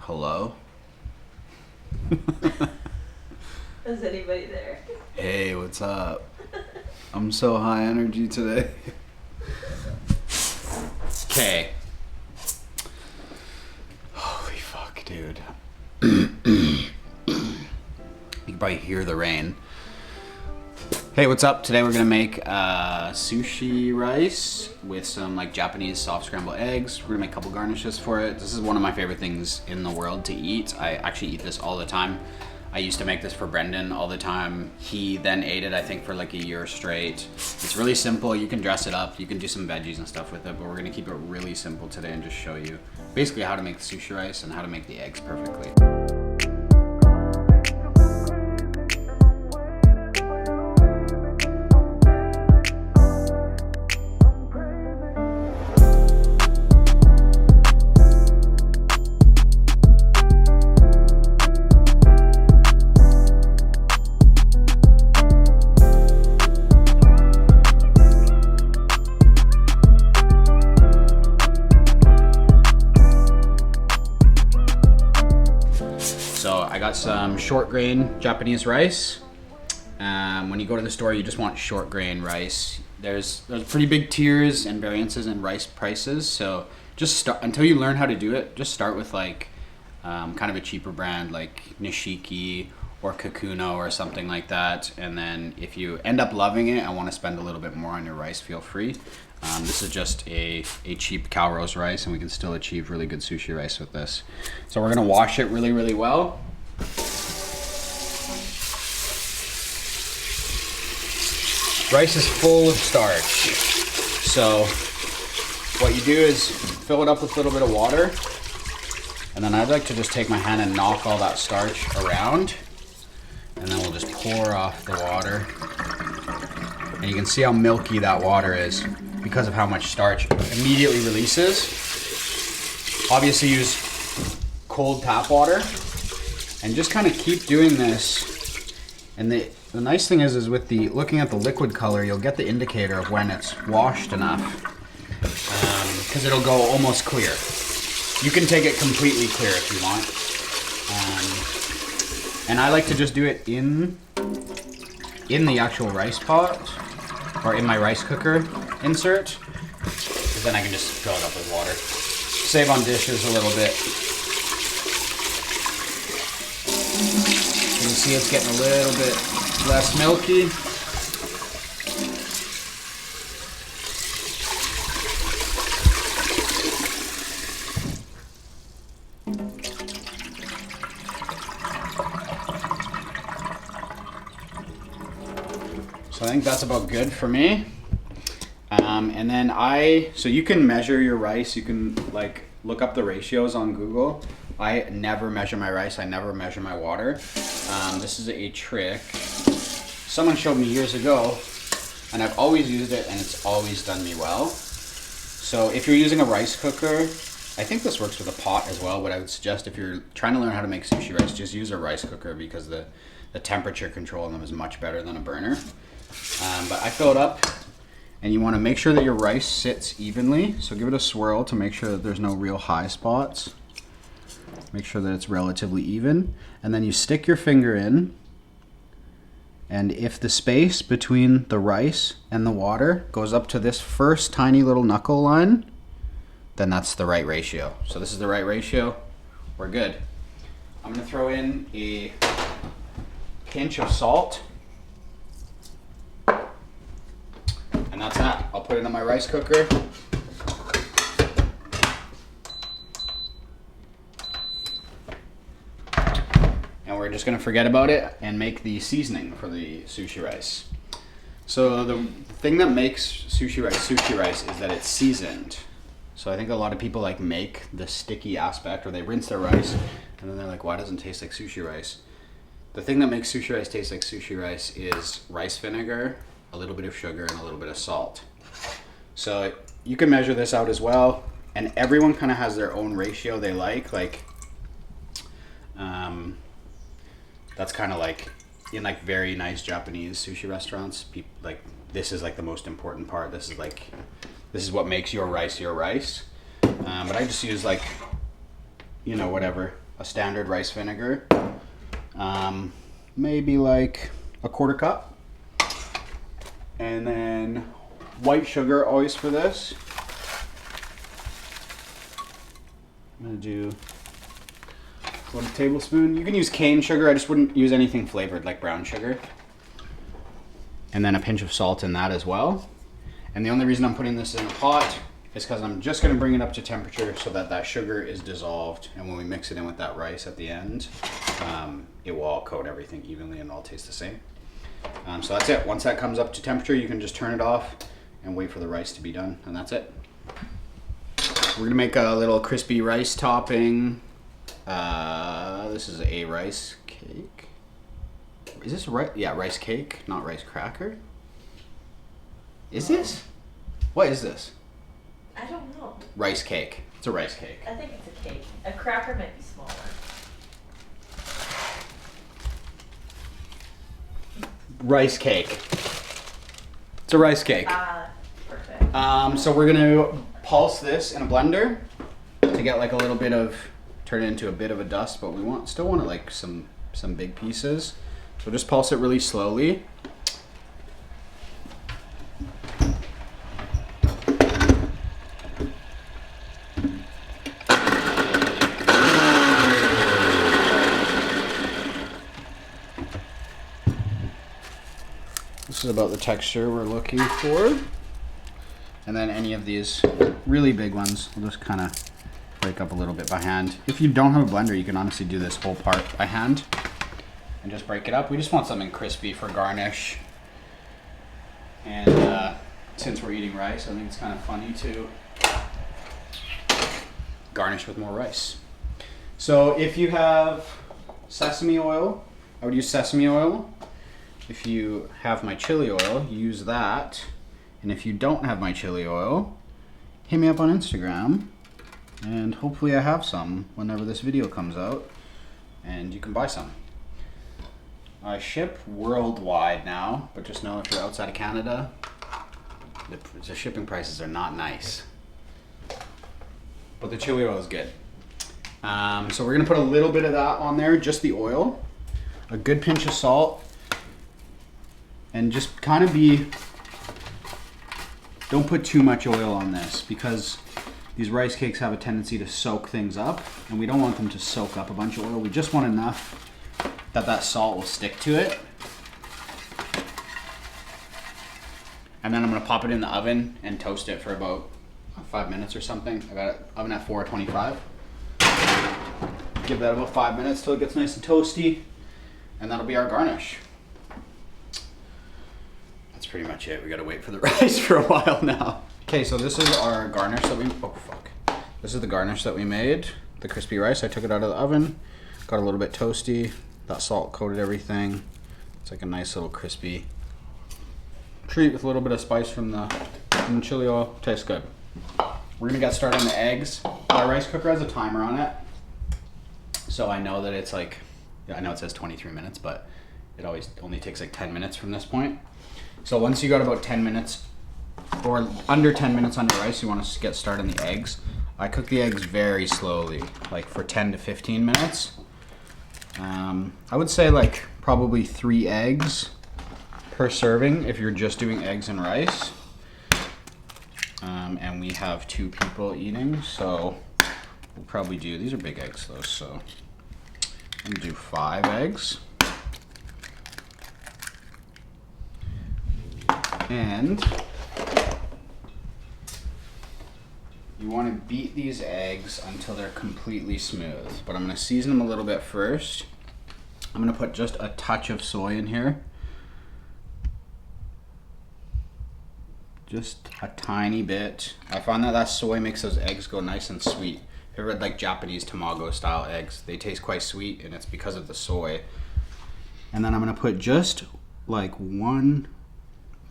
Hello? Is anybody there? Hey, what's up? I'm so high energy today. Okay. Holy fuck, dude. You can probably hear the rain. Hey, what's up? Today we're gonna make sushi rice with some like Japanese soft scrambled eggs. We're gonna make a couple garnishes for it. This is one of my favorite things in the world to eat. I actually eat this all the time. I used to make this for Brendan all the time. He then ate it, I think, for like a year straight. It's really simple. You can dress it up. You can do some veggies and stuff with it, but we're gonna keep it really simple today and just show you basically how to make the sushi rice and how to make the eggs perfectly. So I got some short grain Japanese rice. When you go to the store, you just want short grain rice. There's pretty big tiers and variances in rice prices. So just start, until you learn how to do it, just start with like kind of a cheaper brand like Nishiki or Kakuno or something like that. And then if you end up loving it and want to spend a little bit more on your rice, feel free. This is just a cheap Calrose rice, and we can still achieve really good sushi rice with this. So we're gonna wash it really, really well. Rice is full of starch. So what you do is fill it up with a little bit of water, and then I'd like to just take my hand and knock all that starch around, and then we'll just pour off the water. And you can see how milky that water is because of how much starch immediately releases. Obviously use cold tap water and just kind of keep doing this. And the nice thing is with the looking at the liquid color, you'll get the indicator of when it's washed enough, because it'll go almost clear. You can take it completely clear if you want. And I like to just do it in the actual rice pot, or in my rice cooker insert, because then I can just fill it up with water. Save on dishes a little bit. You can see it's getting a little bit less milky. So I think that's about good for me. And then so you can measure your rice. You can like look up the ratios on Google. I never measure my rice. I never measure my water. This is a trick someone showed me years ago, and I've always used it, and it's always done me well. So if you're using a rice cooker, I think this works with a pot as well, but I would suggest if you're trying to learn how to make sushi rice, just use a rice cooker, because the temperature control on them is much better than a burner. But I fill it up, and you want to make sure that your rice sits evenly. So give it a swirl to make sure that there's no real high spots. Make sure that it's relatively even. And then you stick your finger in, and if the space between the rice and the water goes up to this first tiny little knuckle line, then that's the right ratio. So this is the right ratio. We're good. I'm gonna throw in a pinch of salt. And that's that. I'll put it in my rice cooker. And we're just gonna forget about it and make the seasoning for the sushi rice. So the thing that makes sushi rice is that it's seasoned. So I think a lot of people like make the sticky aspect, or they rinse their rice and then they're like, why doesn't it taste like sushi rice? The thing that makes sushi rice taste like sushi rice is rice vinegar, a little bit of sugar, and a little bit of salt. So you can measure this out as well, and everyone kind of has their own ratio they like. That's kind of like in like very nice Japanese sushi restaurants, people like this is like the most important part. This is what makes your rice your rice. But I just use like, you know, whatever a standard rice vinegar. Maybe like a quarter cup. And then white sugar always for this. I'm gonna do 1 tablespoon. You can use cane sugar. I just wouldn't use anything flavored like brown sugar. And then a pinch of salt in that as well. And the only reason I'm putting this in a pot is because I'm just gonna bring it up to temperature so that that sugar is dissolved. And when we mix it in with that rice at the end, it will all coat everything evenly and all taste the same. So that's it. Once that comes up to temperature, you can just turn it off and wait for the rice to be done, and that's it. We're gonna make a little crispy rice topping. This is a rice cake. Is this rice? Yeah, rice cake, not rice cracker. Is this? What is this? I don't know. Rice cake. It's a rice cake. I think it's a cake. A cracker might be smaller. Rice cake. It's a rice cake. Perfect. So we're gonna pulse this in a blender to get like a little bit of, turn it into a bit of a dust, but we still want it like some big pieces. So just pulse it really slowly. This is about the texture we're looking for. And then any of these really big ones, we'll just kind of break up a little bit by hand. If you don't have a blender, you can honestly do this whole part by hand and just break it up. We just want something crispy for garnish. And since we're eating rice, I think it's kind of funny to garnish with more rice. So if you have sesame oil, I would use sesame oil. If you have my chili oil, use that. And if you don't have my chili oil, hit me up on Instagram, and hopefully I have some whenever this video comes out, and you can buy some. I ship worldwide now, but just know if you're outside of Canada, the shipping prices are not nice. But the chili oil is good. So we're gonna put a little bit of that on there, just the oil, a good pinch of salt, and just kind of don't put too much oil on this because these rice cakes have a tendency to soak things up, and we don't want them to soak up a bunch of oil. We just want enough that salt will stick to it. And then I'm gonna pop it in the oven and toast it for about 5 minutes or something. I got it oven at 425. Give that about 5 minutes till it gets nice and toasty, and that'll be our garnish. Pretty much it. We gotta wait for the rice for a while now. Okay, so this is our garnish that this is the garnish that we made. The crispy rice. I took it out of the oven, got a little bit toasty. That salt coated everything. It's like a nice little crispy treat with a little bit of spice from the chili oil. Tastes good. We're gonna get started on the eggs. My rice cooker has a timer on it, so I know that it's like, I know it says 23 minutes, but it always only takes like 10 minutes from this point. So once you got about 10 minutes or under 10 minutes on your rice, you want to get started on the eggs. I cook the eggs very slowly, like for 10 to 15 minutes. I would say like probably 3 eggs per serving if you're just doing eggs and rice. And we have 2 people eating, so we'll probably do, these are big eggs though, so I'm gonna do 5 eggs. And you want to beat these eggs until they're completely smooth. But I'm going to season them a little bit first. I'm going to put just a touch of soy in here. Just a tiny bit. I found that soy makes those eggs go nice and sweet. If you ever had like Japanese tamago style eggs, they taste quite sweet, and it's because of the soy. And then I'm going to put just like 1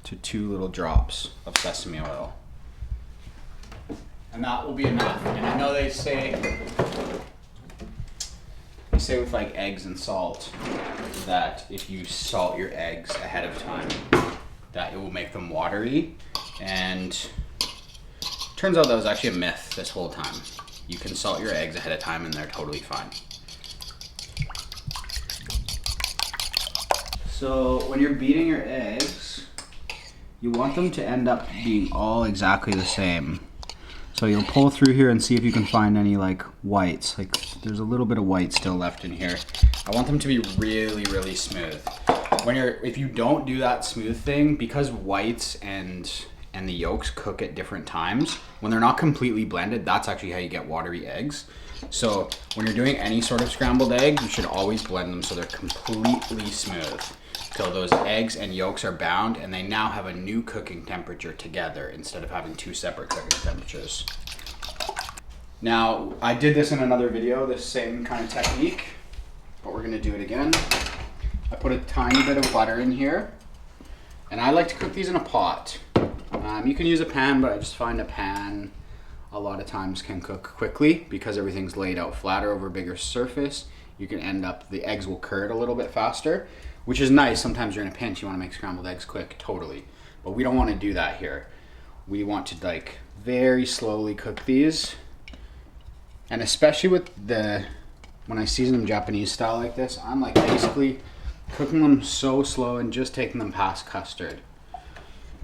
to 2 little drops of sesame oil. And that will be enough. And I know they say with like eggs and salt that if you salt your eggs ahead of time, that it will make them watery. And turns out that was actually a myth this whole time. You can salt your eggs ahead of time and they're totally fine. So when you're beating your eggs, you want them to end up being all exactly the same. So you'll pull through here and see if you can find any like whites. Like there's a little bit of white still left in here. I want them to be really, really smooth. If you don't do that smooth thing, because whites and the yolks cook at different times, when they're not completely blended, that's actually how you get watery eggs. So when you're doing any sort of scrambled egg, you should always blend them so they're completely smooth. Till those eggs and yolks are bound and they now have a new cooking temperature together instead of having two separate cooking temperatures. Now, I did this in another video, this same kind of technique, but we're gonna do it again. I put a tiny bit of butter in here, and I like to cook these in a pot. You can use a pan, but I just find a pan a lot of times can cook quickly because everything's laid out flatter over a bigger surface. You can end up, the eggs will curd a little bit faster, which is nice. Sometimes you're in a pinch, you want to make scrambled eggs quick, totally. But we don't want to do that here. We want to like very slowly cook these. And especially with when I season them Japanese style like this, I'm like basically cooking them so slow and just taking them past custard.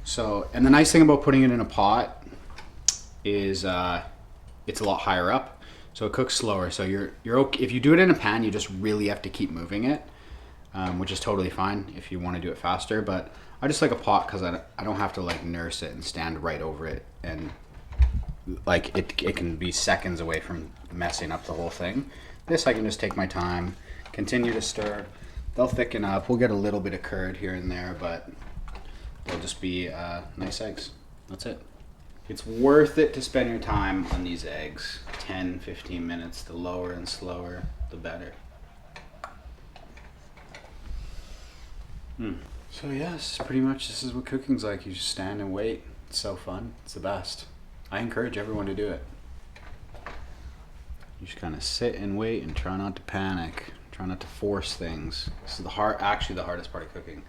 So, and the nice thing about putting it in a pot is it's a lot higher up, so it cooks slower. So you're okay. If you do it in a pan, you just really have to keep moving it, which is totally fine if you want to do it faster. But I just like a pot because I don't have to like nurse it and stand right over it, and like it can be seconds away from messing up the whole thing. This I can just take my time, continue to stir. They'll thicken up. We'll get a little bit of curd here and there, but they'll just be nice eggs. That's it. It's worth it to spend your time on these eggs. 10, 15 minutes. The lower and slower, the better. So yes, pretty much this is what cooking's like. You just stand and wait. It's so fun. It's the best. I encourage everyone to do it. You just kind of sit and wait and try not to panic. Try not to force things. This is actually the hardest part of cooking.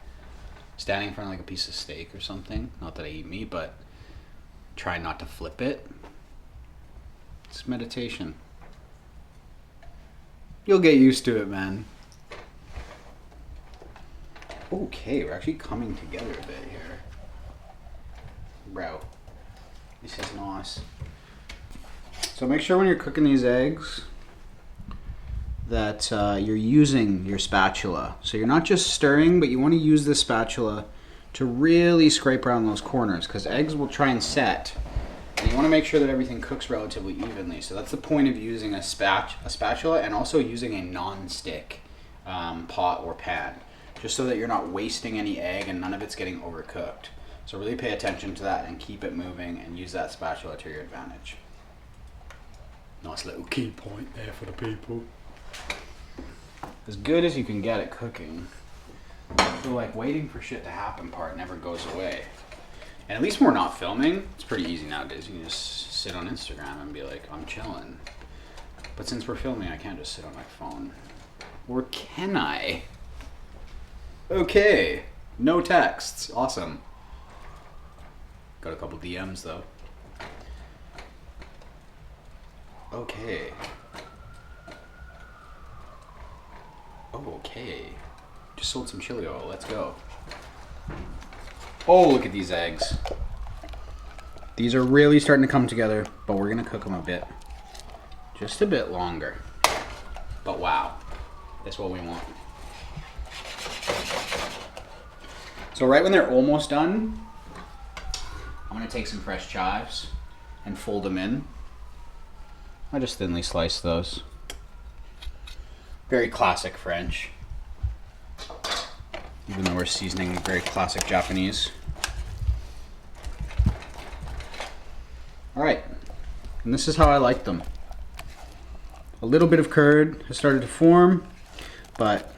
Standing in front of like a piece of steak or something. Not that I eat meat, but try not to flip it. It's meditation. You'll get used to it, man. Okay, we're actually coming together a bit here. Bro, this is nice. So make sure when you're cooking these eggs that you're using your spatula. So you're not just stirring, but you want to use the spatula to really scrape around those corners, because eggs will try and set. And you want to make sure that everything cooks relatively evenly. So that's the point of using a spatula, and also using a non-stick pot or pan, just so that you're not wasting any egg and none of it's getting overcooked. So really pay attention to that and keep it moving and use that spatula to your advantage. Nice little key point there for the people. As good as you can get at cooking, the like waiting for shit to happen part never goes away. And at least when we're not filming, it's pretty easy nowadays. You can just sit on Instagram and be like, I'm chilling. But since we're filming, I can't just sit on my phone. Or can I? Okay, no texts, awesome. Got a couple DMs though. Okay. Oh, okay. Just sold some chili oil, let's go. Oh, look at these eggs. These are really starting to come together, but we're gonna cook them a bit. Just a bit longer. But wow, that's what we want. So right when they're almost done, I'm gonna take some fresh chives and fold them in. I just thinly slice those. Very classic French. Even though we're seasoning very classic Japanese. All right, and this is how I like them. A little bit of curd has started to form, but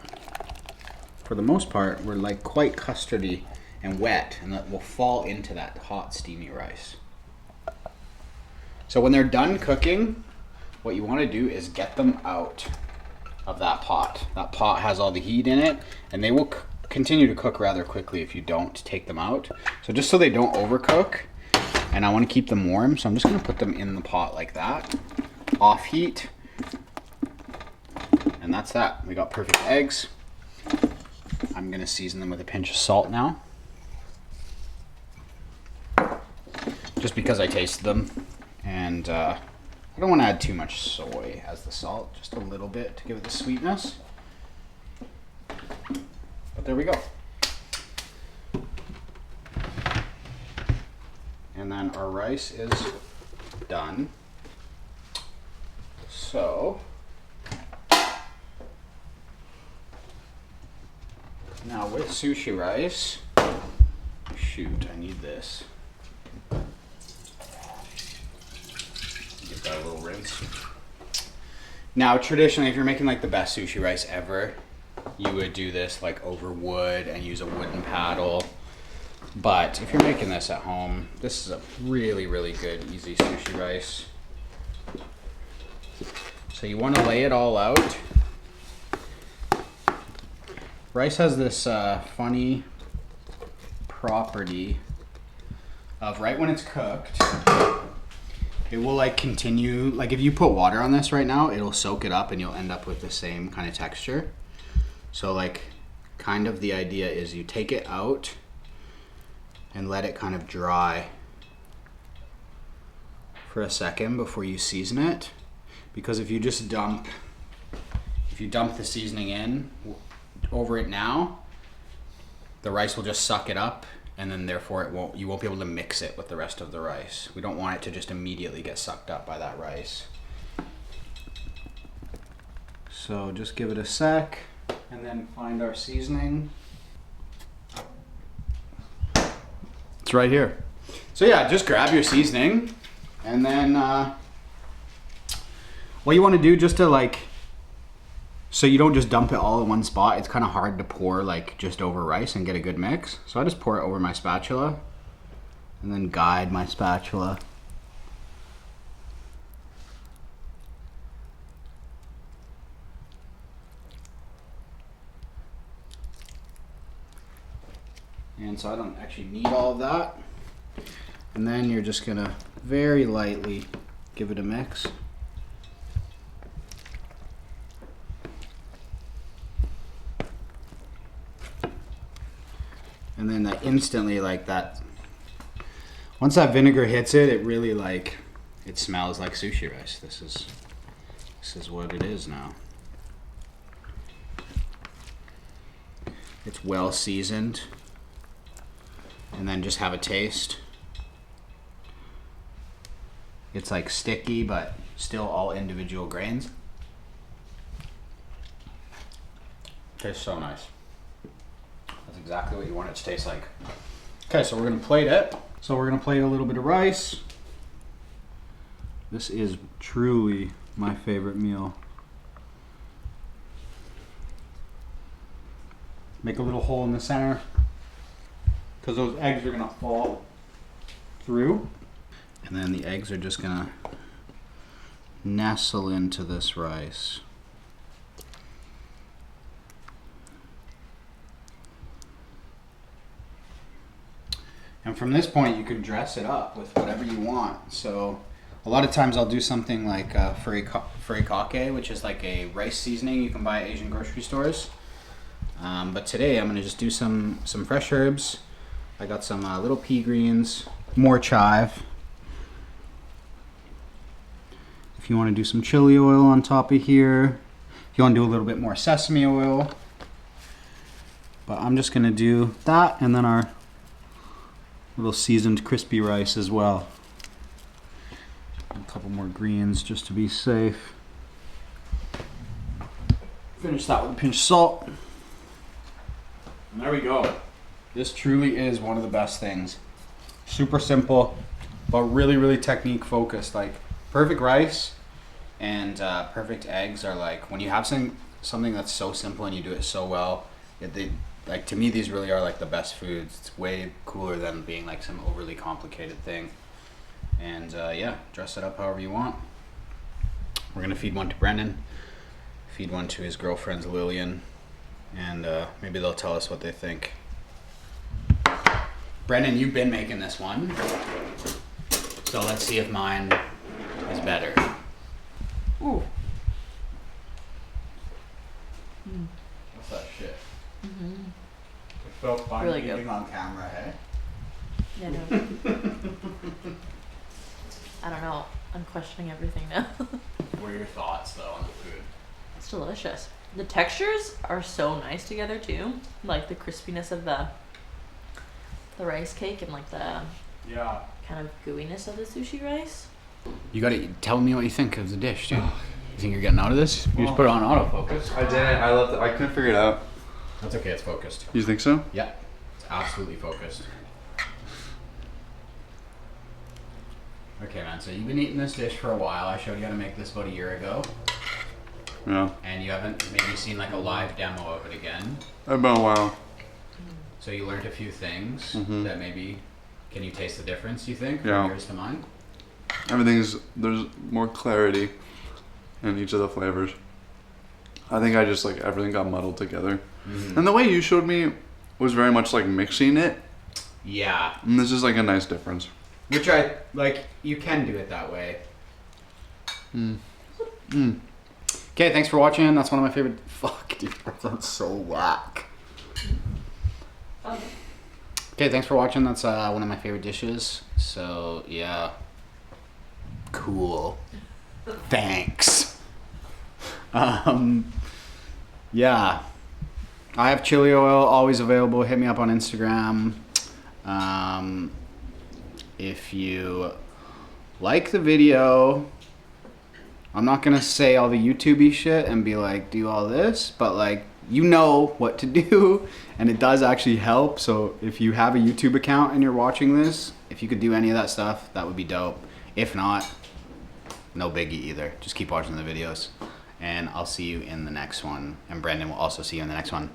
for the most part, we're like quite custardy and wet, and that will fall into that hot, steamy rice. So when they're done cooking, what you want to do is get them out of that pot. That pot has all the heat in it, and they will continue to cook rather quickly if you don't take them out. So just so they don't overcook, and I want to keep them warm, so I'm just going to put them in the pot like that, off heat, and that's that. We got perfect eggs. I'm gonna season them with a pinch of salt now. Just because I tasted them, and I don't want to add too much soy as the salt, just a little bit to give it the sweetness. But there we go. And then our rice is done. So now with sushi rice, shoot, I need this. Give that a little rinse. Now, traditionally, if you're making like the best sushi rice ever, you would do this like over wood and use a wooden paddle. But if you're making this at home, this is a really, really good, easy sushi rice. So you want to lay it all out. Rice has this funny property of right when it's cooked, it will like continue, like if you put water on this right now, it'll soak it up and you'll end up with the same kind of texture. So like kind of the idea is you take it out and let it kind of dry for a second before you season it. Because if you just dump the seasoning in over it now, the rice will just suck it up, and then therefore you won't be able to mix it with the rest of the rice. We don't want it to just immediately get sucked up by that rice. So just give it a sec and then find our seasoning. It's right here. So yeah, just grab your seasoning, and then what you want to do just to like, so you don't just dump it all in one spot. It's kind of hard to pour like just over rice and get a good mix. So I just pour it over my spatula and then guide my spatula. And so I don't actually need all of that. And then you're just gonna very lightly give it a mix. And then that instantly, like that, once that vinegar hits it, it really like, it smells like sushi rice. This is what it is now. It's well seasoned. And then just have a taste. It's like sticky, but still all individual grains. Tastes so nice. That's exactly what you want it to taste like. Okay, so we're gonna plate it. So we're gonna plate a little bit of rice. This is truly my favorite meal. Make a little hole in the center, because those eggs are gonna fall through. And then the eggs are just gonna nestle into this rice. And from this point, you can dress it up with whatever you want. So a lot of times I'll do something like furikake, which is like a rice seasoning you can buy at Asian grocery stores. But today I'm gonna just do some fresh herbs. I got some little pea greens, more chive. If you want to do some chili oil on top of here, if you want to do a little bit more sesame oil. But I'm just gonna do that, and then our little seasoned crispy rice as well. A couple more greens just to be safe. Finish that with a pinch of salt. And there we go. This truly is one of the best things. Super simple, but really, really technique focused. Like perfect rice and perfect eggs are like, when you have something that's so simple and you do it so well, like to me, these really are like the best foods. It's way cooler than being like some overly complicated thing. And yeah, dress it up however you want. We're gonna feed one to Brendan, feed one to his girlfriend Lillian, and maybe they'll tell us what they think. Brendan, you've been making this one, so let's see if mine is better. Ooh. What's that shit? It's so fun Really eating good. on camera, hey? Yeah, no. I don't know. I'm questioning everything now. What are your thoughts though on the food? It's delicious. The textures are so nice together too. Like the crispiness of the rice cake and like the Yeah. kind of gooiness of the sushi rice. You gotta tell me what you think of the dish, dude. You think you're getting out of this? You just put it on autofocus. I didn't. I left it. I couldn't figure it out. That's okay, it's focused. You think so? Yeah, it's absolutely focused. Okay, man, so you've been eating this dish for a while. I showed you how to make this about a year ago. Yeah. And you haven't maybe seen like a live demo of it again. It's been a while. So you learned a few things Mhm. that maybe, can you taste the difference, you think, Yeah. from yours to mine? There's more clarity in each of the flavors. I think I just like everything got muddled together. And the way you showed me was very much like mixing it. Yeah, And this is like a nice difference. which I, like, you can do it that way. Okay, thanks for watching. That's one of my favorite, fuck, dude, that sounds so whack. Okay, thanks for watching. That's one of my favorite dishes. So, yeah. Cool. Thanks. Yeah. I have chili oil always available. Hit me up on Instagram. If you like the video, I'm not gonna say all the YouTube-y shit and be like, do all this, but like, you know what to do, and it does actually help. So if you have a YouTube account and you're watching this, if you could do any of that stuff, that would be dope. If not, no biggie either. Just keep watching the videos, and I'll see you in the next one. And Brandon will also see you in the next one.